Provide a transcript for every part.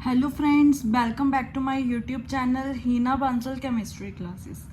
Hello friends, welcome back to my YouTube channel Heena Bansal chemistry classes.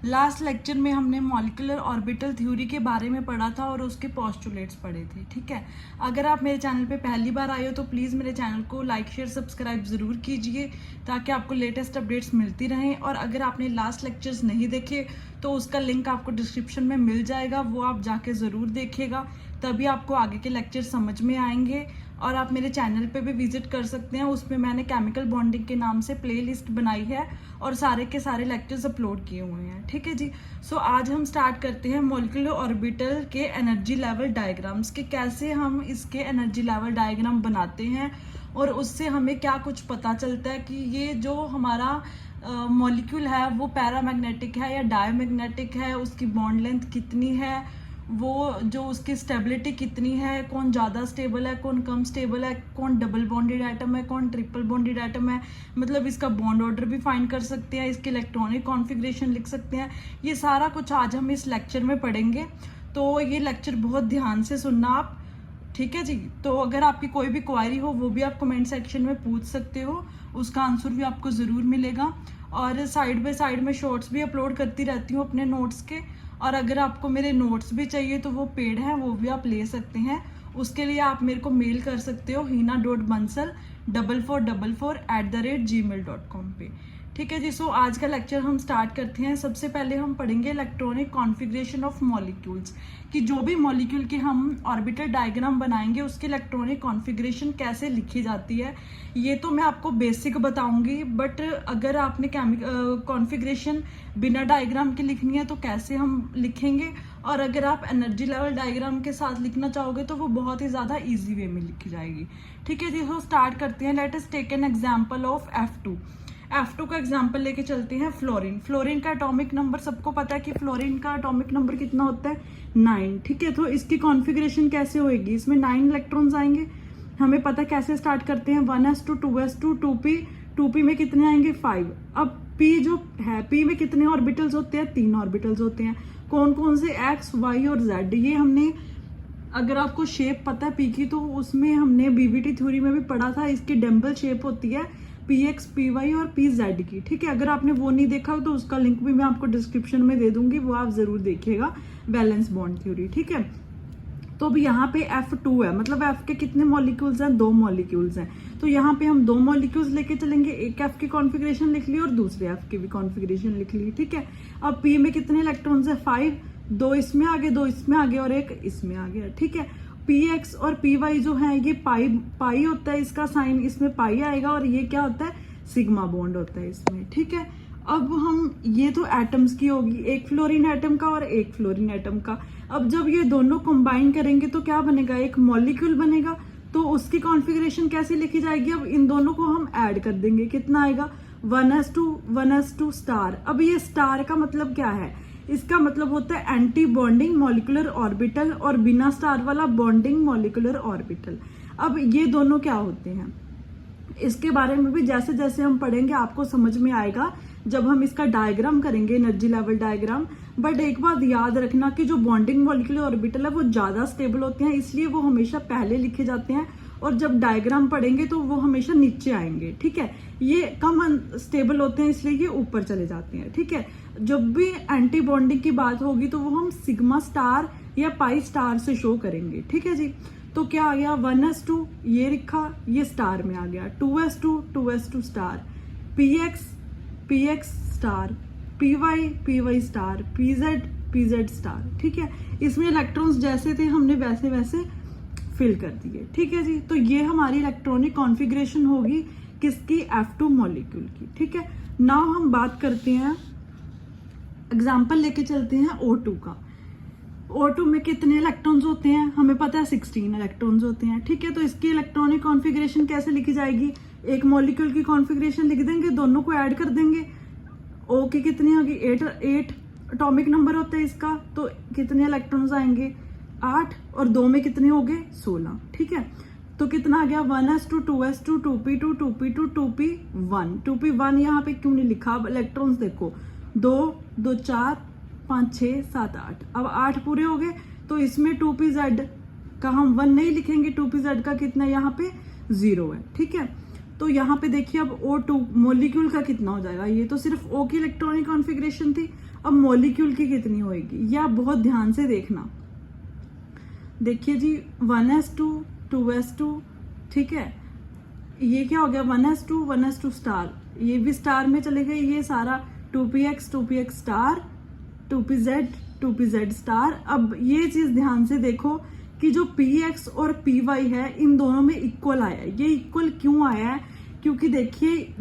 Last lecture में हमने molecular orbital theory के बारे में पढ़ा था और उसके पोस्टुलेट्स पढ़े थे। ठीक है, अगर आप मेरे चैनल पे पहली बार आए हो तो प्लीज़ मेरे चैनल को लाइक शेयर सब्सक्राइब ज़रूर कीजिए ताकि आपको लेटेस्ट अपडेट्स मिलती रहें। और अगर आपने लास्ट लेक्चर्स नहीं देखे तो उसका लिंक आपको डिस्क्रिप्शन में मिल जाएगा, वो आप जाके ज़रूर देखिएगा, तभी आपको आगे के लेक्चर समझ में आएंगे। और आप मेरे चैनल पे भी विजिट कर सकते हैं, उसमें मैंने केमिकल बॉन्डिंग के नाम से प्लेलिस्ट बनाई है और सारे के सारे लेक्चर्स अपलोड किए हुए हैं। ठीक है जी, सो आज हम स्टार्ट करते हैं मॉलिक्यूलर ऑर्बिटल के एनर्जी लेवल डायग्राम्स के, कैसे हम इसके एनर्जी लेवल डायग्राम बनाते हैं और उससे हमें क्या कुछ पता चलता है कि ये जो हमारा मॉलिक्यूल है वो पैरामैग्नेटिक है या डायमैग्नेटिक है, उसकी बॉन्ड लेंथ कितनी है, वो जो उसकी स्टेबिलिटी कितनी है, कौन ज़्यादा स्टेबल है, कौन कम स्टेबल है, कौन डबल बॉन्डेड एटम है, कौन ट्रिपल बॉन्डेड एटम है, मतलब इसका बॉन्ड ऑर्डर भी फाइंड कर सकते हैं, इसके इलेक्ट्रॉनिक कॉन्फ़िगरेशन लिख सकते हैं। ये सारा कुछ आज हम इस लेक्चर में पढ़ेंगे, तो ये लेक्चर बहुत ध्यान से सुनना आप। ठीक है जी, तो अगर आपकी कोई भी क्वायरी हो वो भी आप कमेंट सेक्शन में पूछ सकते हो, उसका आंसर भी आपको ज़रूर मिलेगा। और साइड बाय साइड में शॉर्ट्स भी अपलोड करती रहती हूँ अपने नोट्स के, और अगर आपको मेरे नोट्स भी चाहिए तो वो पेड हैं, वो भी आप ले सकते हैं। उसके लिए आप मेरे को मेल कर सकते हो hina.bansal4444@gmail.com पे। ठीक है जी, सो आज का लेक्चर हम स्टार्ट करते हैं। सबसे पहले हम पढ़ेंगे इलेक्ट्रॉनिक कॉन्फ़िगरेशन ऑफ मॉलिक्यूल्स, कि जो भी मॉलिक्यूल के हम ऑर्बिटल डायग्राम बनाएंगे उसकी इलेक्ट्रॉनिक कॉन्फ़िगरेशन कैसे लिखी जाती है। ये तो मैं आपको बेसिक बताऊंगी, बट अगर आपने कॉन्फ़िगरेशन बिना डायग्राम के लिखनी है तो कैसे हम लिखेंगे, और अगर आप एनर्जी लेवल डायग्राम के साथ लिखना चाहोगे तो वो बहुत ही ज़्यादा ईजी वे में लिखी जाएगी। ठीक है जी, तो स्टार्ट करते हैं। Let us take an example of F2। F2 का एग्जाम्पल लेके चलते हैं। फ्लोरीन, फ्लोरीन का एटॉमिक नंबर सबको पता है कि फ्लोरीन का एटॉमिक नंबर कितना होता है, 9। ठीक है, तो इसकी कॉन्फ़िगरेशन कैसे होएगी, इसमें 9 इलेक्ट्रॉन्स आएंगे। हमें पता कैसे स्टार्ट करते हैं, 1s2 2s2 2p, 2p में कितने आएंगे, 5। अब p जो है, p में कितने ऑर्बिटल्स होते हैं, 3 ऑर्बिटल्स होते हैं। कौन कौन से, x y और z। ये हमने, अगर आपको शेप पता है p की तो उसमें हमने बीवीटी थ्योरी में भी पढ़ा था, इसकी डम्बल शेप होती है px py और pz की। ठीक है, अगर आपने वो नहीं देखा तो उसका लिंक भी मैं आपको डिस्क्रिप्शन में दे दूंगी, वो आप जरूर देखिएगा, बैलेंस बॉन्ड थ्योरी। ठीक है, तो अब यहाँ पे F2 है, मतलब F के कितने मॉलिक्यूल्स हैं, 2 मॉलिक्यूल्स हैं। तो यहाँ पे हम 2 मॉलिक्यूल्स लेके चलेंगे, एक F की कॉन्फ़िगरेशन लिख ली और दूसरे F की भी कॉन्फ़िगरेशन लिख ली। ठीक है, अब P में कितने इलेक्ट्रॉन्स है, 5, 2 इसमें आगे, 2 इसमें आगे और एक इसमें आ गया। ठीक है, px और py जो है ये पाई होता है, इसका साइन इसमें पाई आएगा, और ये क्या होता है, सिग्मा बॉन्ड होता है इसमें। ठीक है, अब हम, ये तो एटम्स की होगी, एक फ्लोरीन एटम का और एक फ्लोरीन एटम का। अब जब ये दोनों कंबाइन करेंगे तो क्या बनेगा, एक मॉलिक्यूल बनेगा। तो उसकी कॉन्फ़िगरेशन कैसे लिखी जाएगी, अब इन दोनों को हम ऐड कर देंगे, कितना आएगा, 1s2 स्टार। अब ये स्टार का मतलब क्या है, इसका मतलब होता है एंटी बॉन्डिंग मॉलिक्यूलर ऑर्बिटल, और बिना स्टार वाला बॉन्डिंग मॉलिक्यूलर ऑर्बिटल। अब ये दोनों क्या होते हैं, इसके बारे में भी जैसे जैसे हम पढ़ेंगे आपको समझ में आएगा जब हम इसका डायग्राम करेंगे, एनर्जी लेवल डायग्राम। बट एक बात याद रखना कि जो बॉन्डिंग मॉलिक्यूलर ऑर्बिटल है वो ज्यादा स्टेबल होते हैं, इसलिए वो हमेशा पहले लिखे जाते हैं, और जब डायग्राम पढ़ेंगे तो वो हमेशा नीचे आएंगे। ठीक है, ये कम स्टेबल होते हैं इसलिए ये ऊपर चले जाते हैं। ठीक है, जब भी एंटी बॉन्डिंग की बात होगी तो वो हम सिग्मा स्टार या पाई स्टार से शो करेंगे। ठीक है जी, तो क्या आ गया, 1s2 ये लिखा, ये स्टार में आ गया, 2s2 star, px star, py star, pz star. ठीक है, इसमें इलेक्ट्रॉन्स जैसे थे हमने वैसे वैसे फिल कर दिए। ठीक है जी, तो ये हमारी इलेक्ट्रॉनिक कॉन्फ़िगरेशन होगी किसकी, F2 मॉलिक्यूल की। ठीक है, नाउ हम बात करते हैं, एग्जाम्पल लेके चलते हैं O2 का। O2 में कितने इलेक्ट्रॉन्स होते हैं, हमें पता है 16 इलेक्ट्रॉन्स होते हैं। ठीक है, तो इसकी इलेक्ट्रॉनिक कॉन्फ़िगरेशन कैसे लिखी जाएगी, एक मॉलिक्यूल की कॉन्फ़िगरेशन लिख देंगे, दोनों को ऐड कर देंगे। O की कितनी होगी, 8 एटॉमिक नंबर होता है इसका, तो कितने इलेक्ट्रॉन्स आएंगे, 8, और 2 में कितने हो गए, 16। ठीक है, तो कितना आ गया, 1s2 2s2 2p2 2p2 2p1। 2p1 यहाँ पे क्यों नहीं लिखा, अब इलेक्ट्रॉन्स देखो, 2 2 4 5 6 7 8, अब 8 पूरे हो गए, तो इसमें 2pz का हम 1 नहीं लिखेंगे, 2pz का कितना यहाँ पे 0 है। ठीक है, तो यहाँ पे देखिए अब O2 मॉलिक्यूल का कितना हो जाएगा, ये तो सिर्फ O की इलेक्ट्रॉनिक कॉन्फ़िगरेशन थी, अब मॉलिक्यूल की कितनी होएगी ये आप बहुत ध्यान से देखना। देखिए जी 1s2 2s2, ठीक है, ये क्या हो गया 1s2 स्टार, ये भी स्टार में चले गए, ये सारा 2px स्टार 2pz स्टार। अब ये चीज ध्यान से देखो कि जो px और py है इन दोनों में इक्वल आया है। ये इक्वल क्यों आया है, क्योंकि देखिए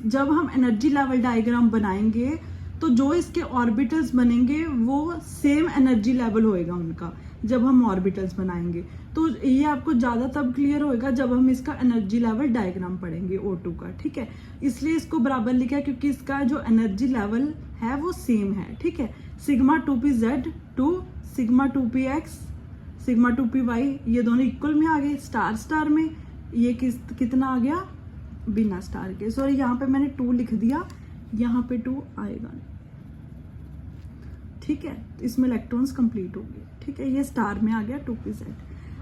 जब हम एनर्जी लेवल डायग्राम बनाएंगे तो जो इसके ऑर्बिटल्स बनेंगे वो सेम एनर्जी लेवल होएगा उनका जब हम ऑर्बिटल्स बनाएंगे। तो ये आपको ज्यादा तब क्लियर होएगा जब हम इसका एनर्जी लेवल डायग्राम पढ़ेंगे O2 का, ठीक है। इसलिए इसको बराबर लिखा है क्योंकि इसका जो एनर्जी लेवल है वो सेम है, ठीक है। Sigma 2pz to sigma 2px sigma 2py ये दोनों इक्वल में आ गए, स्टार स्टार में ये कितना आ गया बिना स्टार के, सॉरी यहाँ पे मैंने 2 लिख दिया, यहाँ पे 2 आएगा, ठीक है। इसमें इलेक्ट्रॉन्स कंप्लीट हो गए, ठीक है, ये स्टार में आ गया 2pz।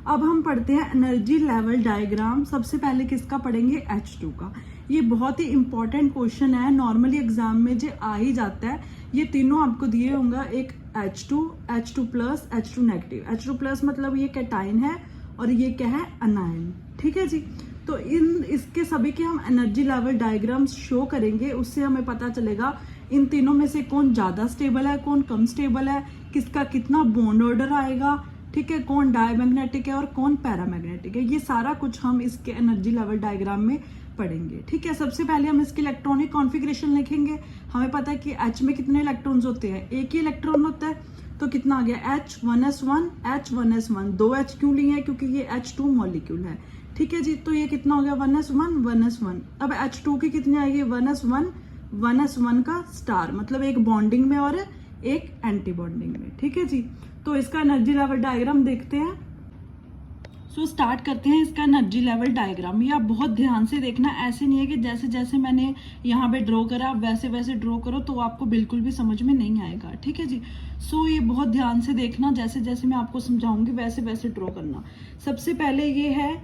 अब हम पढ़ते हैं एनर्जी लेवल डायग्राम। सबसे पहले किसका पढ़ेंगे, H2 का। ये बहुत ही इंपॉर्टेंट क्वेश्चन है, नॉर्मली एग्जाम में जो आ ही जाता है। ये तीनों आपको दिए होंगे, एक H2 plus H2 negative. H2 plus मतलब ये कैटाइन है और ये क्या है अनायन, ठीक है जी। तो इसके सभी के हम एनर्जी लेवल डायग्राम्स शो करेंगे, उससे हमें पता चलेगा इन तीनों में से कौन ज्यादा स्टेबल है, कौन कम स्टेबल है, किसका कितना बॉन्ड ऑर्डर आएगा, ठीक है, कौन डायमैग्नेटिक है और कौन पैरामैग्नेटिक है। ये सारा कुछ हम इसके एनर्जी लेवल डायग्राम में पढ़ेंगे, ठीक है। सबसे पहले हम इसकी इलेक्ट्रॉनिक कॉन्फ़िगरेशन लिखेंगे। हमें पता है कि H में कितने इलेक्ट्रॉन्स होते हैं, एक ही इलेक्ट्रॉन होता है, तो कितना आ गया H1s1 H1s1। 2H क्यों लिए हैं, क्योंकि ये H2 मॉलिक्यूल है, ठीक है जी। तो ये कितना हो गया 1s1। अब H2 की कितनी आएगी 1s1 का स्टार, मतलब एक बॉन्डिंग में और एक एंटी बॉन्डिंग में, ठीक है जी। तो इसका एनर्जी लेवल डायग्राम देखते हैं। सो स्टार्ट करते हैं इसका एनर्जी लेवल डायग्राम। ये आप बहुत ध्यान से देखना, ऐसे नहीं है कि जैसे जैसे मैंने यहाँ पे ड्रॉ करा आप वैसे वैसे ड्रॉ करो तो आपको बिल्कुल भी समझ में नहीं आएगा, ठीक है जी। सो ये बहुत ध्यान से देखना, जैसे जैसे मैं आपको समझाऊंगी वैसे वैसे ड्रॉ करना। सबसे पहले ये है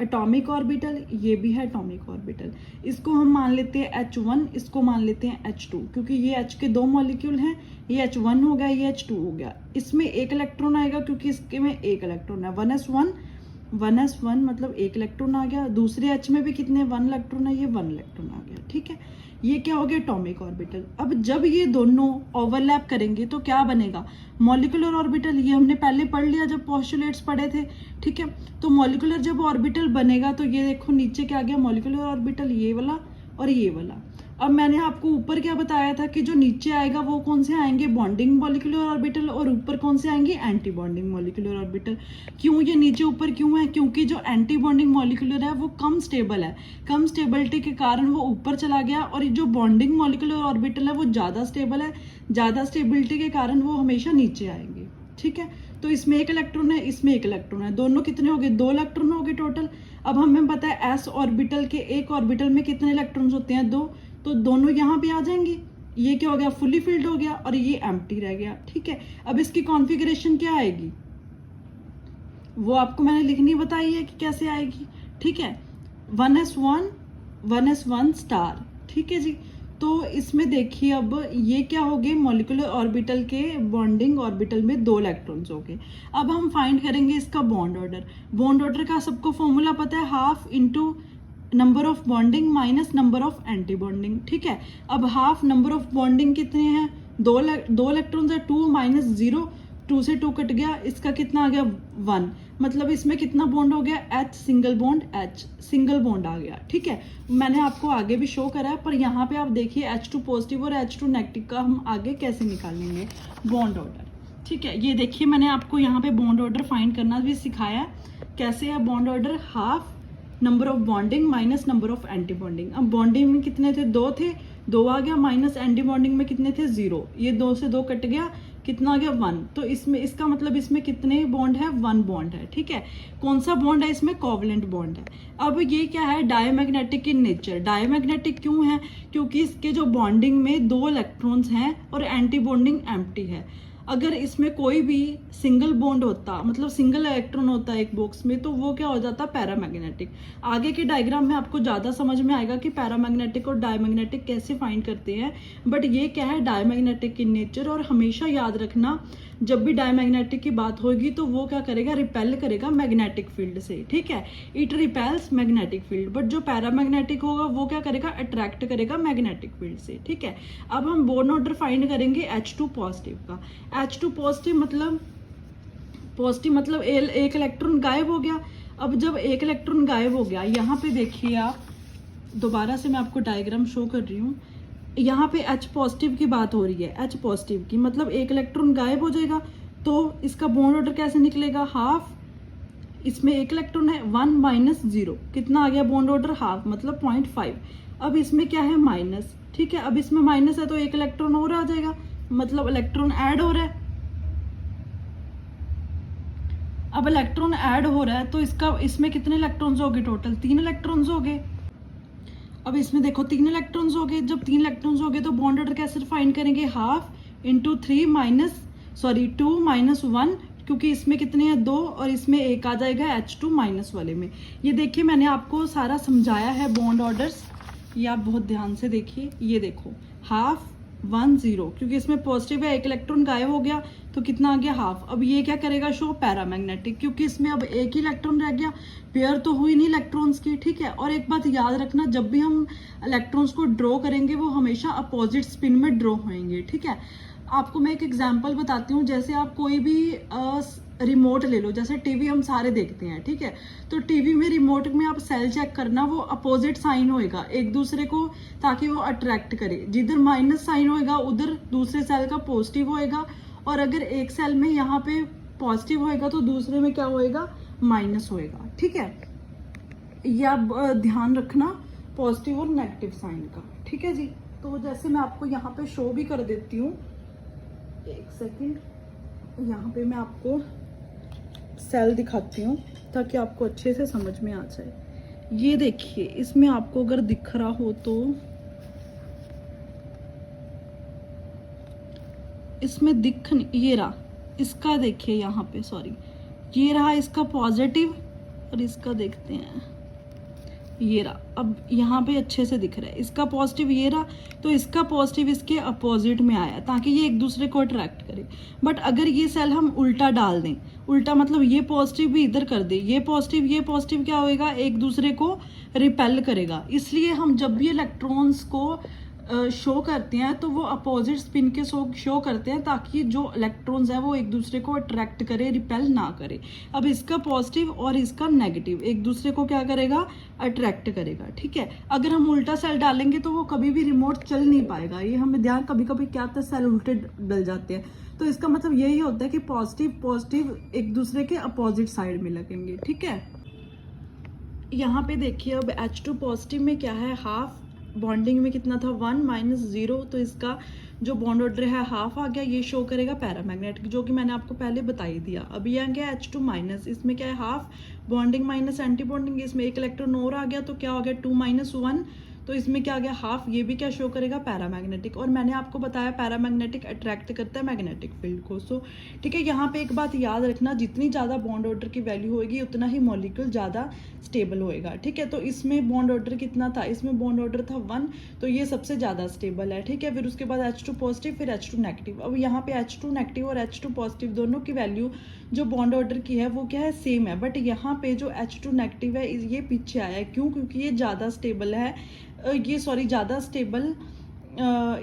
एटॉमिक ऑर्बिटल, ये भी है एटॉमिक ऑर्बिटल। इसको हम मान लेते हैं H1, इसको मान लेते हैं H2, क्योंकि ये H के 2 मॉलिक्यूल हैं, ये H1 हो गया, ये H2 हो गया। इसमें एक इलेक्ट्रॉन आएगा क्योंकि इसके में एक इलेक्ट्रॉन है, 1s1 मतलब एक इलेक्ट्रॉन आ गया। दूसरे H में भी कितने 1 इलेक्ट्रॉन है, ये 1 इलेक्ट्रॉन आ गया, ठीक है। ये क्या हो गया एटॉमिक ऑर्बिटल। अब जब ये दोनों ओवरलैप करेंगे तो क्या बनेगा मॉलिक्यूलर ऑर्बिटल। ये हमने पहले पढ़ लिया जब पोस्टुलेट्स पढ़े थे, ठीक है। तो मॉलिक्यूलर जब ऑर्बिटल बनेगा तो ये देखो नीचे क्या आ गया मॉलिक्यूलर ऑर्बिटल, ये वाला और ये वाला। अब मैंने आपको ऊपर क्या बताया था कि जो नीचे आएगा वो कौन से आएंगे बॉन्डिंग मॉलिक्यूलर ऑर्बिटल, और ऊपर कौन से आएंगे एंटी बॉन्डिंग मॉलिक्यूलर ऑर्बिटल। क्यों ये नीचे ऊपर क्यों है, क्योंकि जो एंटी बॉन्डिंग मॉलिक्यूलर है वो कम स्टेबल है, कम स्टेबिलिटी के कारण वो ऊपर चला गया, और जो बॉन्डिंग मॉलिक्यूलर ऑर्बिटल है वो ज्यादा स्टेबल है, ज्यादा स्टेबिलिटी के कारण वो हमेशा नीचे आएंगे, ठीक है। तो इसमें एक इलेक्ट्रॉन है, इसमें एक इलेक्ट्रॉन है, दोनों कितने हो गए 2 इलेक्ट्रॉन हो गए टोटल। अब हमें पता है s ऑर्बिटल के एक ऑर्बिटल में कितने इलेक्ट्रॉन्स होते हैं 2, तो दोनों यहाँ पे आ जाएंगे। ये क्या हो गया फुली फिल्ड हो गया और ये एम्प्टी रह गया, ठीक है। अब इसकी कॉन्फ़िगरेशन क्या आएगी वो आपको मैंने लिखनी बताई है कि कैसे आएगी, ठीक है। 1s1 स्टार, ठीक है जी। तो इसमें देखिए अब ये क्या हो गए मॉलिक्यूलर ऑर्बिटल के बॉन्डिंग ऑर्बिटल में 2 इलेक्ट्रॉन्स हो गए। अब हम फाइंड करेंगे इसका बॉन्ड ऑर्डर। बॉन्ड ऑर्डर का सबको फॉर्मूला पता है, half into number of bonding minus number of anti bonding, ठीक है। अब हाफ नंबर ऑफ बॉन्डिंग कितने हैं 2 इलेक्ट्रॉन्स है, 2 माइनस 0, 2 से 2 कट गया, इसका कितना आ गया 1, मतलब इसमें कितना बॉन्ड हो गया H सिंगल बॉन्ड आ गया, ठीक है। मैंने आपको आगे भी शो करा है, पर यहाँ पे आप देखिए H2 पॉजिटिव और H2 नेगेटिव का हम आगे कैसे निकालेंगे बॉन्ड ऑर्डर, ठीक है। ये देखिए मैंने आपको यहाँ पे बॉन्ड ऑर्डर फाइंड करना भी सिखाया है, कैसे है bond order, half number of bonding minus number of anti bonding. अब बॉन्डिंग में कितने थे 2 थे, 2 आ गया, माइनस एंटी बॉन्डिंग में कितने थे 0, ये 2 से 2 कट गया, कितना आ गया 1। तो इसमें इसका मतलब इसमें कितने बॉन्ड है 1 बॉन्ड है, ठीक है। कौन सा बॉन्ड है इसमें कोवलेंट बॉन्ड है। अब ये क्या है डायमैग्नेटिक इन नेचर। डायमैग्नेटिक क्यों है, क्योंकि इसके जो बॉन्डिंग में 2 इलेक्ट्रॉन्स हैं और एंटी बॉन्डिंग एम्प्टी है। अगर इसमें कोई भी सिंगल बॉन्ड होता, मतलब सिंगल इलेक्ट्रॉन होता है एक बॉक्स में, तो वो क्या हो जाता पैरामैग्नेटिक। आगे के डायग्राम में आपको ज़्यादा समझ में आएगा कि पैरामैग्नेटिक और डायमैग्नेटिक कैसे फाइंड करते हैं, बट ये क्या है डायमैग्नेटिक इन नेचर। और हमेशा याद रखना जब भी डायमैग्नेटिक की बात होगी तो वो क्या करेगा, रिपेल करेगा मैग्नेटिक फील्ड से, ठीक है, it repels magnetic field. But जो पैरामैग्नेटिक होगा वो क्या करेगा, अट्रैक्ट करेगा मैग्नेटिक फील्ड से, ठीक है। अब हम बॉन्ड ऑर्डर फाइंड करेंगे H2 पॉजिटिव का। H2 पॉजिटिव मतलब एक इलेक्ट्रॉन गायब हो गया। अब जब एक इलेक्ट्रॉन गायब हो गया, यहाँ पे देखिए आप, दोबारा से मैं आपको डायग्राम शो कर रही हूँ, यहाँ पे H पॉजिटिव की बात हो रही है, H पॉजिटिव की, मतलब एक इलेक्ट्रॉन गायब हो जाएगा तो इसका बॉन्ड ऑर्डर कैसे निकलेगा, हाफ। इसमें एक इलेक्ट्रॉन है, 1 - 0, कितना आ गया बॉन्ड ऑर्डर, हाफ, मतलब 0.5। अब इसमें क्या है, माइनस, ठीक है। अब इसमें माइनस है तो एक इलेक्ट्रॉन और आ जाएगा, मतलब इलेक्ट्रॉन ऐड हो रहा है। अब इलेक्ट्रॉन ऐड हो रहा है तो इसमें कितने इलेक्ट्रॉन्स हो गए, टोटल 3 इलेक्ट्रॉन्स हो गए। अब इसमें देखो 3 इलेक्ट्रॉन्स हो गए। जब 3 इलेक्ट्रॉन्स हो गए तो बॉन्ड ऑर्डर कैसे फाइंड करेंगे, हाफ इंटू 2 - 1, क्योंकि इसमें कितने हैं, 2, और इसमें एक आ जाएगा H2 माइनस वाले में। ये देखिए मैंने आपको सारा समझाया है बॉन्ड ऑर्डर्स, ये आप बहुत ध्यान से देखिए। ये देखो हाफ 1 0, क्योंकि इसमें पॉजिटिव है, एक इलेक्ट्रॉन गायब हो गया तो कितना आ गया, हाफ। अब ये क्या करेगा, शो पैरामैग्नेटिक, क्योंकि इसमें अब एक ही इलेक्ट्रॉन रह गया, पेयर तो हुई नहीं इलेक्ट्रॉन्स की, ठीक है। और एक बात याद रखना, जब भी हम इलेक्ट्रॉन्स को ड्रॉ करेंगे वो हमेशा अपोजिट स्पिन में ड्रॉ होंगे, ठीक है। आपको मैं एक एग्जांपल बताती हूँ, जैसे आप कोई भी रिमोट ले लो, जैसे टीवी हम सारे देखते हैं, ठीक है। तो टीवी में रिमोट में आप सेल चेक करना, वो अपोजिट साइन होएगा एक दूसरे को, ताकि वो अट्रैक्ट करे। जिधर माइनस साइन होएगा उधर दूसरे सेल का पॉजिटिव होएगा, और अगर एक सेल में यहाँ पे पॉजिटिव होएगा तो दूसरे में क्या होएगा, माइनस होएगा, ठीक है। ये आप ध्यान रखना पॉजिटिव और नेगेटिव साइन का, ठीक है जी। तो जैसे मैं आपको यहाँ पे शो भी कर देती हूँ, एक सेकेंड, यहाँ पे मैं आपको सेल दिखाती हूँ ताकि आपको अच्छे से समझ में आ जाए। ये देखिए, इसमें आपको अगर दिख रहा हो तो इसमें दिख नहीं, ये रहा इसका, देखिए यहाँ पे, सॉरी, ये रहा इसका पॉजिटिव, और इसका देखते हैं, ये रहा। अब यहाँ पे अच्छे से दिख रहा है इसका पॉजिटिव, ये रहा, तो इसका पॉजिटिव इसके अपोजिट में आया ताकि ये एक दूसरे को अट्रैक्ट करे। बट अगर ये सेल हम उल्टा डाल दें, उल्टा मतलब ये पॉजिटिव भी इधर कर दे, ये पॉजिटिव क्या होएगा, एक दूसरे को रिपेल करेगा। इसलिए हम जब भी इलेक्ट्रॉन्स को शो करते हैं तो वो अपोजिट स्पिन के शो करते हैं, ताकि जो इलेक्ट्रॉन्स है वो एक दूसरे को अट्रैक्ट करे, रिपेल ना करे। अब इसका पॉजिटिव और इसका नेगेटिव एक दूसरे को क्या करेगा, अट्रैक्ट करेगा, ठीक है। अगर हम उल्टा सेल डालेंगे तो वो कभी भी रिमोट चल नहीं पाएगा। ये हमें ध्यान, कभी कभी क्या होता है सेल उल्टे डल जाते हैं, तो इसका मतलब यही होता है कि पॉजिटिव एक दूसरे के अपोजिट साइड में लगेंगे, ठीक है। यहाँ पे देखिए अब H2 पॉजिटिव में क्या है, हाफ, बॉन्डिंग में कितना था, 1 - 0, तो इसका जो बॉन्ड ऑर्डर है हाफ आ गया। ये शो करेगा पैरामैग्नेटिक, जो कि मैंने आपको पहले बता ही दिया। अब ये आ गया H2 माइनस, इसमें क्या है, half, bonding minus anti bonding, इसमें एक इलेक्ट्रॉन और आ गया तो क्या हो गया, 2 - 1, तो इसमें क्या आ गया, हाफ। ये भी क्या शो करेगा, पैरामैग्नेटिक। और मैंने आपको बताया पैरामैग्नेटिक अट्रैक्ट करता है मैग्नेटिक फील्ड को। सो ठीक है, यहाँ पे एक बात याद रखना, जितनी ज़्यादा बॉन्ड ऑर्डर की वैल्यू होगी उतना ही मॉलिक्यूल ज़्यादा स्टेबल होएगा, ठीक है। तो इसमें बॉन्ड ऑर्डर कितना था, इसमें बॉन्ड ऑर्डर था 1, तो ये सबसे ज़्यादा स्टेबल है, ठीक है। फिर उसके बाद H2 पॉजिटिव, फिर H2 नेगेटिव। अब यहाँ पे H2 नेगेटिव और H2 पॉजिटिव दोनों की वैल्यू जो बॉन्ड ऑर्डर की है वो क्या है, सेम है। बट यहाँ पे जो H2 नेगेटिव है ये पीछे आया है, क्यों, क्योंकि ये ज़्यादा स्टेबल है, ज़्यादा स्टेबल,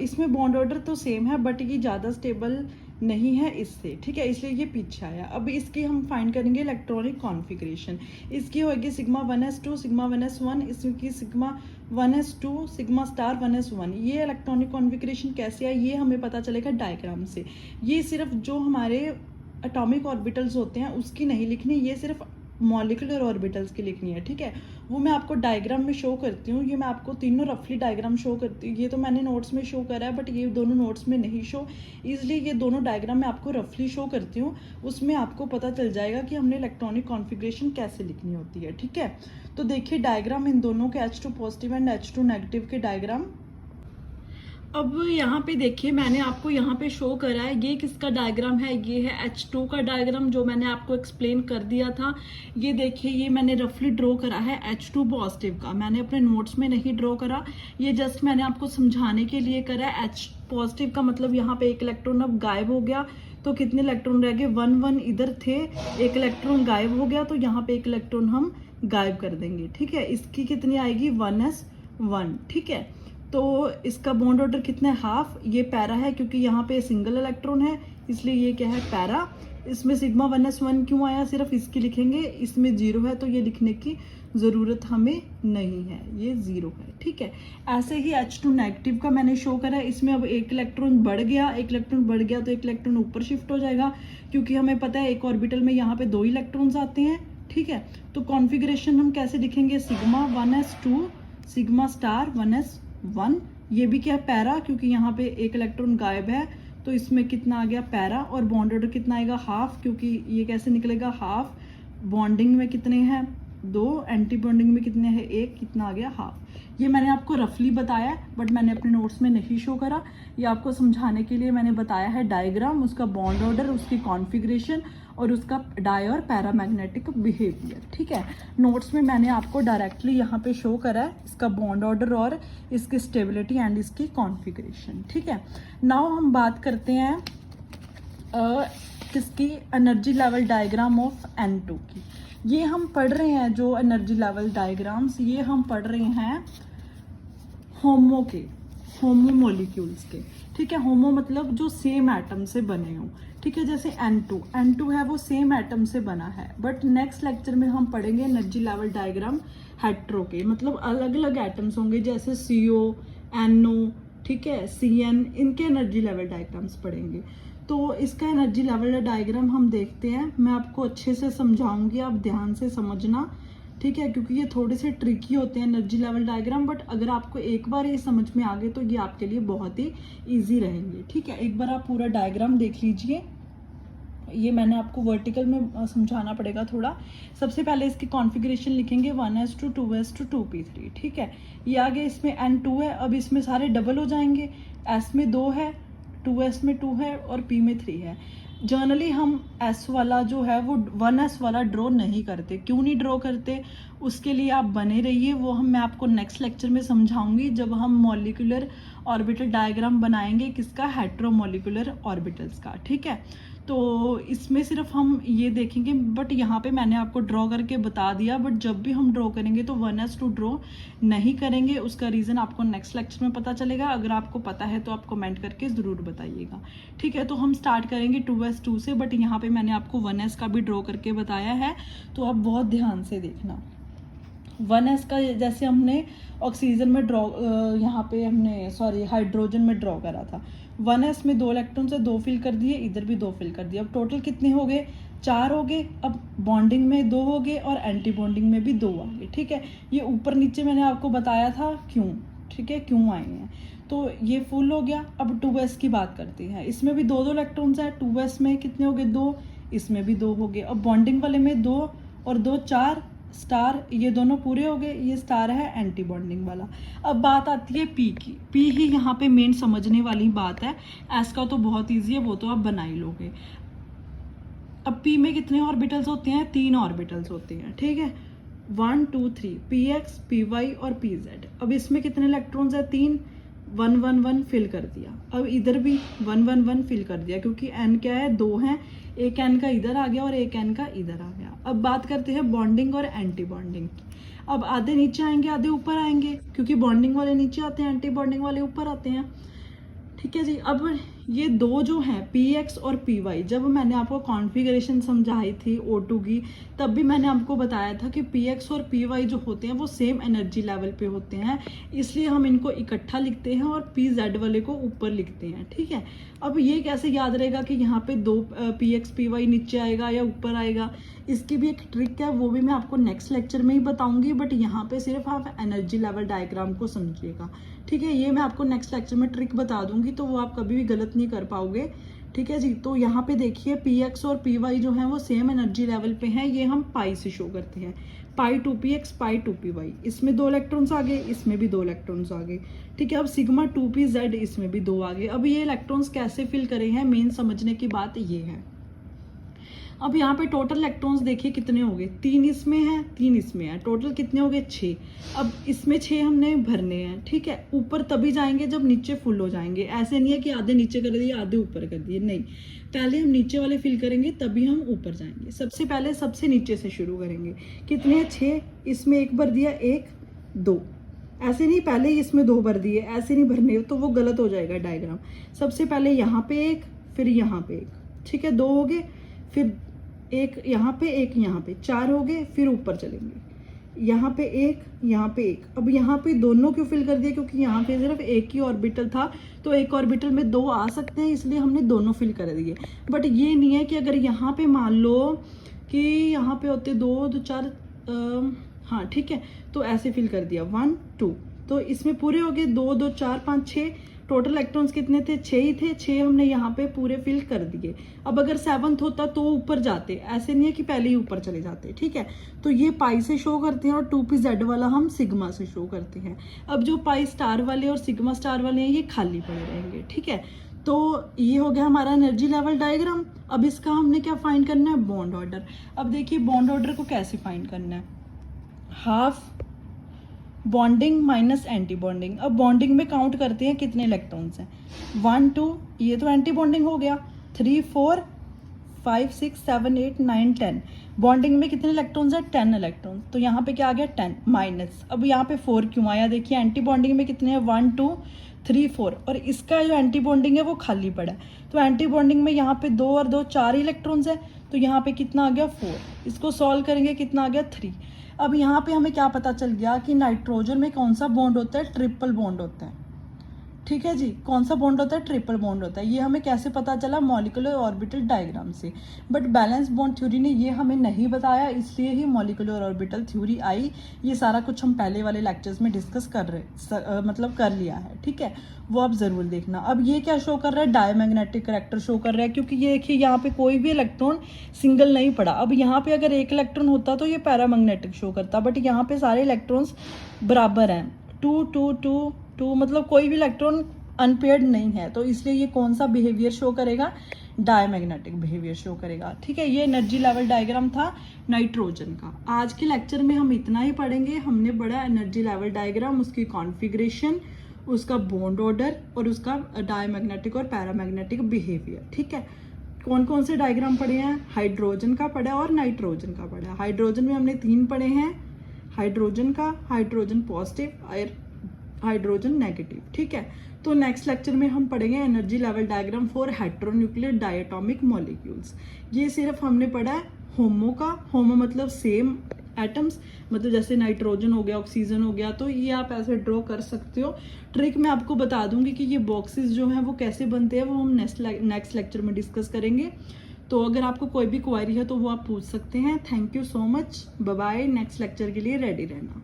इसमें बॉन्ड ऑर्डर तो सेम है बट ये ज़्यादा स्टेबल नहीं है इससे, ठीक है, इसलिए ये पीछे आया। अब इसकी हम फाइंड करेंगे इलेक्ट्रॉनिक कॉन्फ़िगरेशन। इसकी होगी सिग्मा 1s2 सिग्मा 1s1, इसकी sigma 1s2 sigma star 1s1। ये इलेक्ट्रॉनिक कॉन्फ़िगरेशन कैसे है ये हमें पता चलेगा डायग्राम से। ये सिर्फ जो हमारे एटॉमिक ऑर्बिटल्स होते हैं उसकी नहीं लिखनी, ये सिर्फ मॉलिक्यूलर ऑर्बिटल्स की लिखनी है, ठीक है। वो मैं आपको डायग्राम में शो करती हूँ। ये मैं आपको तीनों रफली डायग्राम शो करती हूँ। ये तो मैंने नोट्स में शो करा है बट ये दोनों नोट्स में नहीं शो, इसलिए ये दोनों डायग्राम मैं आपको रफली शो करती हूँ। उसमें आपको पता चल जाएगा कि हमने इलेक्ट्रॉनिक कॉन्फ़िगरेशन कैसे लिखनी होती है, ठीक है। तो देखिए डायग्राम इन दोनों के H2 positive and H2 negative के डायग्राम। अब यहाँ पे देखिए, मैंने आपको यहाँ पे शो करा है, ये किसका डायग्राम है, ये है H2 का डायग्राम जो मैंने आपको एक्सप्लेन कर दिया था। ये देखिए, ये मैंने रफली ड्रॉ करा है H2 पॉजिटिव का, मैंने अपने नोट्स में नहीं ड्रॉ करा, ये जस्ट मैंने आपको समझाने के लिए करा है। H पॉजिटिव का मतलब यहाँ पे एक इलेक्ट्रॉन अब गायब हो गया, तो कितने इलेक्ट्रॉन रह गए, 1 1 इधर थे, एक इलेक्ट्रॉन गायब हो गया, तो यहाँ पे एक इलेक्ट्रॉन हम गायब कर देंगे। ठीक है, इसकी कितनी आएगी, 1s1। ठीक है, तो इसका बॉन्ड ऑर्डर कितना है, हाफ। ये पैरा है क्योंकि यहाँ पे सिंगल इलेक्ट्रॉन है, इसलिए ये क्या है, पैरा। इसमें सिग्मा 1s1 क्यों आया, सिर्फ इसकी लिखेंगे, इसमें 0 है तो ये लिखने की ज़रूरत हमें नहीं है, ये 0 है। ठीक है, ऐसे ही H2 नेगेटिव का मैंने शो करा है, इसमें अब एक इलेक्ट्रॉन बढ़ गया, एक इलेक्ट्रॉन बढ़ गया तो एक इलेक्ट्रॉन ऊपर शिफ्ट हो जाएगा, क्योंकि हमें पता है एक ऑर्बिटल में यहाँ पे 2 इलेक्ट्रॉन्स आते हैं। ठीक है, तो कॉन्फ़िगरेशन हम कैसे लिखेंगे, sigma 1s2 sigma star 1s1। ये भी क्या है, पैरा, क्योंकि यहाँ पे एक इलेक्ट्रॉन गायब है तो इसमें कितना आ गया, पैरा। और बॉन्ड ऑर्डर कितना आएगा, हाफ, क्योंकि ये कैसे निकलेगा, हाफ। बॉन्डिंग में कितने हैं, 2, एंटी बॉन्डिंग में कितने हैं, 1, कितना आ गया, हाफ। ये मैंने आपको रफली बताया है, बट मैंने अपने नोट्स में नहीं शो करा, ये आपको समझाने के लिए मैंने बताया है डायग्राम, उसका बॉन्ड ऑर्डर, उसकी कॉन्फ़िगरेशन और उसका डाई और पैरामैग्नेटिक बिहेवियर। ठीक है, नोट्स में मैंने आपको डायरेक्टली यहाँ पे शो करा है इसका बॉन्ड ऑर्डर और इसकी स्टेबिलिटी एंड इसकी कॉन्फ़िगरेशन। ठीक है, नाउ हम बात करते हैं किसकी, energy level diagram of N2 की। ये हम पढ़ रहे हैं जो एनर्जी लेवल डायग्राम्स, ये हम पढ़ रहे हैं होमो मॉलिक्यूल्स के। ठीक है, होमो मतलब जो सेम एटम से बने हों। ठीक है, जैसे N2 है वो सेम एटम से बना है, बट नेक्स्ट लेक्चर में हम पढ़ेंगे एनर्जी लेवल डायग्राम हेट्रो के, मतलब अलग अलग एटम्स होंगे, जैसे CO, NO, ठीक है, CN, इनके एनर्जी लेवल डायग्राम्स पढ़ेंगे। तो इसका एनर्जी लेवल डायग्राम हम देखते हैं, मैं आपको अच्छे से समझाऊंगी, आप ध्यान से समझना। ठीक है, क्योंकि ये थोड़े से ट्रिकी होते हैं एनर्जी लेवल डायग्राम, बट अगर आपको एक बार ये समझ में आ गए तो ये आपके लिए बहुत ही ईजी रहेंगे। ठीक है, एक बार आप पूरा डायग्राम देख लीजिए, ये मैंने आपको वर्टिकल में समझाना पड़ेगा थोड़ा। सबसे पहले इसकी कॉन्फ़िगरेशन लिखेंगे 1s2 2s2 2p3। ठीक है, ये आगे इसमें N2 है, अब इसमें सारे डबल हो जाएंगे, S में 2 है, 2s में 2 है और p में 3 है। जनरली हम s वाला जो है वो 1s वाला ड्रॉ नहीं करते, क्यों नहीं ड्रॉ करते, उसके लिए आप बने रहिए, वो मैं आपको नेक्स्ट लेक्चर में समझाऊंगी जब हम मॉलिक्यूलर ऑर्बिटल डायग्राम बनाएंगे, किसका, हेट्रोमॉलिक्यूलर ऑर्बिटल्स का। ठीक है, तो इसमें सिर्फ हम ये देखेंगे, बट यहाँ पे मैंने आपको ड्रॉ करके बता दिया, बट जब भी हम ड्रॉ करेंगे तो 1s2 ड्रॉ नहीं करेंगे, उसका रीज़न आपको नेक्स्ट लेक्चर में पता चलेगा। अगर आपको पता है तो आप कमेंट करके ज़रूर बताइएगा। ठीक है, तो हम स्टार्ट करेंगे 2s2 से, बट यहाँ पे मैंने आपको 1s का भी ड्रॉ करके बताया है, तो आप बहुत ध्यान से देखना। 1s का जैसे हमने ऑक्सीजन में ड्रॉ, यहाँ पे हमने हाइड्रोजन में ड्रॉ करा था, 1s में 2 इलेक्ट्रॉन से 2 फिल कर दिए, इधर भी 2 फिल कर दिए, अब टोटल कितने हो गए, 4 हो गए। अब बॉन्डिंग में 2 हो गए और एंटी बॉन्डिंग में भी 2 आ गए। ठीक है, ये ऊपर नीचे मैंने आपको बताया था क्यों, ठीक है, क्यों आए हैं, तो ये फुल हो गया। अब 2s की बात करते हैं, इसमें भी 2 इलेक्ट्रॉन्स हैं, 2s में कितने हो गए, 2, इसमें भी 2 हो गए। अब बॉन्डिंग वाले में 2 और 2 4 स्टार, ये दोनों पूरे हो गए, ये स्टार है एंटी बॉन्डिंग वाला। अब बात आती है पी की, पी ही यहाँ पे मेन समझने वाली बात है, एस का तो बहुत ईजी है, वो तो आप बना ही लोगे। अब पी में कितने ऑर्बिटल्स होते हैं, 3 ऑर्बिटल्स होते हैं। ठीक है, 1 2 3, px py और pz। अब इसमें कितने इलेक्ट्रॉन्स है, 3, 1 1 1 फिल कर दिया। अब इधर भी 1 1 1 फिल कर दिया, क्योंकि n क्या है, 2 है, एक n का इधर आ गया और एक n का इधर आ गया। अब बात करते हैं बॉन्डिंग और एंटी बॉन्डिंग की। अब आधे नीचे आएंगे, आधे ऊपर आएंगे, क्योंकि बॉन्डिंग वाले नीचे आते हैं, एंटी बॉन्डिंग वाले ऊपर आते हैं। ठीक है जी, अब ये 2 जो हैं px और py, जब मैंने आपको कॉन्फ़िगरेशन समझाई थी O2 की, तब भी मैंने आपको बताया था कि px और py जो होते हैं वो सेम एनर्जी लेवल पे होते हैं, इसलिए हम इनको इकट्ठा लिखते हैं और pz वाले को ऊपर लिखते हैं। ठीक है, अब ये कैसे याद रहेगा कि यहाँ पे 2 px py नीचे आएगा या ऊपर आएगा, इसकी भी एक ट्रिक है, वो भी मैं आपको नेक्स्ट लेक्चर में ही बताऊंगी, बट यहाँ पे सिर्फ आप एनर्जी लेवल डायग्राम को समझिएगा। ठीक है, ये मैं आपको नेक्स्ट लेक्चर में ट्रिक बता दूंगी, तो वो आप कभी भी गलत नहीं कर पाओगे। ठीक है जी। तो यहाँ पे देखिए पी एक्स और पी वाई जो है वो सेम एनर्जी लेवल पे हैं, ये हम पाई से शो करते हैं, पाई 2px पाई 2py। इसमें 2 इलेक्ट्रॉन्स आ गए, इसमें भी 2 इलेक्ट्रॉन्स आ गए, ठीक है। अब सिग्मा 2pz इसमें भी 2 आ गए। अब ये इलेक्ट्रॉन्स कैसे फिल करे हैं, मेन समझने की बात ये है। अब यहाँ पे टोटल इलेक्ट्रॉन्स देखिए कितने हो गए, 3 इसमें हैं 3 इसमें हैं, टोटल कितने हो गए 6। अब इसमें 6 हमने भरने हैं, ठीक है। ऊपर तभी जाएंगे जब नीचे फुल हो जाएंगे, ऐसे नहीं है कि आधे नीचे कर दिए आधे ऊपर कर दिए, नहीं, पहले हम नीचे वाले फिल करेंगे तभी हम ऊपर जाएंगे। सबसे पहले सबसे नीचे से शुरू करेंगे, कितने हैं 6, इसमें 1 भर दिया 1 2, ऐसे नहीं पहले ही इसमें 2 भर दिए, ऐसे नहीं भरने तो वो गलत हो जाएगा डायग्राम। सबसे पहले यहाँ पे 1 फिर यहाँ पे 1, ठीक है, 2 हो गए, फिर 1 यहाँ पे 1 यहाँ पे 4 हो गए, फिर ऊपर चलेंगे, यहाँ पे 1 यहाँ पे 1। अब यहाँ पे दोनों क्यों फिल कर दिया, क्योंकि यहाँ पे सिर्फ एक ही ऑर्बिटल था, तो एक ऑर्बिटल में 2 आ सकते हैं, इसलिए हमने दोनों फिल कर दिए। बट ये नहीं है कि अगर यहाँ पे मान लो कि यहाँ पे होते 2 2 4 हाँ ठीक है, तो ऐसे फिल कर दिया 1 2, तो इसमें पूरे हो गए 2 2 4 5 6। टोटल इलेक्ट्रॉन्स कितने थे, 6 ही थे, 6 हमने यहाँ पे पूरे फिल कर दिए। अब अगर 7th होता तो ऊपर जाते, ऐसे नहीं है कि पहले ही ऊपर चले जाते, ठीक है। तो ये पाई से शो करते हैं और 2pz वाला हम सिग्मा से शो करते हैं। अब जो पाई स्टार वाले और सिग्मा स्टार वाले हैं ये खाली पड़े रहेंगे, ठीक है। तो ये हो गया हमारा एनर्जी लेवल डायग्राम। अब इसका हमने क्या फाइंड करना है, बॉन्ड ऑर्डर। अब देखिए बॉन्ड ऑर्डर को कैसे फाइंड करना है, half bonding minus anti bonding. अब बॉन्डिंग में काउंट करते हैं कितने इलेक्ट्रॉन्स हैं, 1 2, ये तो एंटी बॉन्डिंग हो गया, 3 4 5 6 7 8 9 10। बॉन्डिंग में कितने इलेक्ट्रॉन्स हैं, 10 इलेक्ट्रॉन, तो यहाँ पे क्या आ गया 10 माइनस। अब यहाँ पे 4 क्यों आया, देखिए एंटी बॉन्डिंग में कितने हैं 1 2 3 4, और इसका जो एंटी बॉन्डिंग है वो खाली पड़ा है, तो एंटी बॉन्डिंग में यहाँ पे 2 और 2 4 इलेक्ट्रॉन्स है, तो यहाँ पे कितना आ गया 4। इसको सॉल्व करेंगे कितना आ गया 3। अब यहाँ पे हमें क्या पता चल गया कि नाइट्रोजन में कौन सा बॉन्ड होता है, ट्रिपल बॉन्ड होता है, ठीक है जी। कौन सा बॉन्ड होता है, ट्रिपल बॉन्ड होता है। ये हमें कैसे पता चला, मॉलिक्यूलर ऑर्बिटल डायग्राम से। बट बैलेंस बॉन्ड थ्योरी ने ये हमें नहीं बताया, इसलिए ही मॉलिक्यूलर ऑर्बिटल थ्योरी आई। ये सारा कुछ हम पहले वाले लेक्चर्स में डिस्कस कर लिया है, ठीक है, वो आप ज़रूर देखना। अब ये क्या शो कर रहा है, डायमैग्नेटिक करैक्टर शो कर रहा है, क्योंकि ये देखिए यहाँ पे कोई भी इलेक्ट्रॉन सिंगल नहीं पड़ा। अब यहाँ पे अगर एक इलेक्ट्रॉन होता तो ये पैरामैग्नेटिक शो करता, बट यहाँ पे सारे इलेक्ट्रॉन्स बराबर हैं, 2 2 2 2, मतलब कोई भी इलेक्ट्रॉन अनपेयर्ड नहीं है, तो इसलिए ये कौन सा बिहेवियर शो करेगा, डायमैग्नेटिक बिहेवियर शो करेगा, ठीक है। ये एनर्जी लेवल डायग्राम था नाइट्रोजन का। आज के लेक्चर में हम इतना ही पढ़ेंगे। हमने पढ़ा एनर्जी लेवल डायग्राम, उसकी कॉन्फ़िगरेशन, उसका बॉन्ड ऑर्डर और उसका डायमैग्नेटिक और पैरामैग्नेटिक बिहेवियर, ठीक है। कौन कौन से डायग्राम पढ़े हैं, हाइड्रोजन का पढ़ा और नाइट्रोजन का पढ़ा। हाइड्रोजन में हमने 3 पढ़े हैं, हाइड्रोजन का, हाइड्रोजन पॉजिटिव और हाइड्रोजन नेगेटिव, ठीक है। तो नेक्स्ट लेक्चर में हम पढ़ेंगे energy level diagram for heteronuclear diatomic molecules. ये सिर्फ हमने पढ़ा है होमो का, होमो मतलब सेम एटम्स, मतलब जैसे नाइट्रोजन हो गया, ऑक्सीजन हो गया, तो ये आप ऐसे ड्रॉ कर सकते हो। ट्रिक मैं आपको बता दूंगी कि ये बॉक्सेस जो हैं वो कैसे बनते हैं, वो हम नेक्स्ट लेक्चर में डिस्कस करेंगे। तो अगर आपको कोई भी क्वेरी है तो वो आप पूछ सकते हैं। Thank you so much, bye bye. Next lecture के लिए रेडी रहना।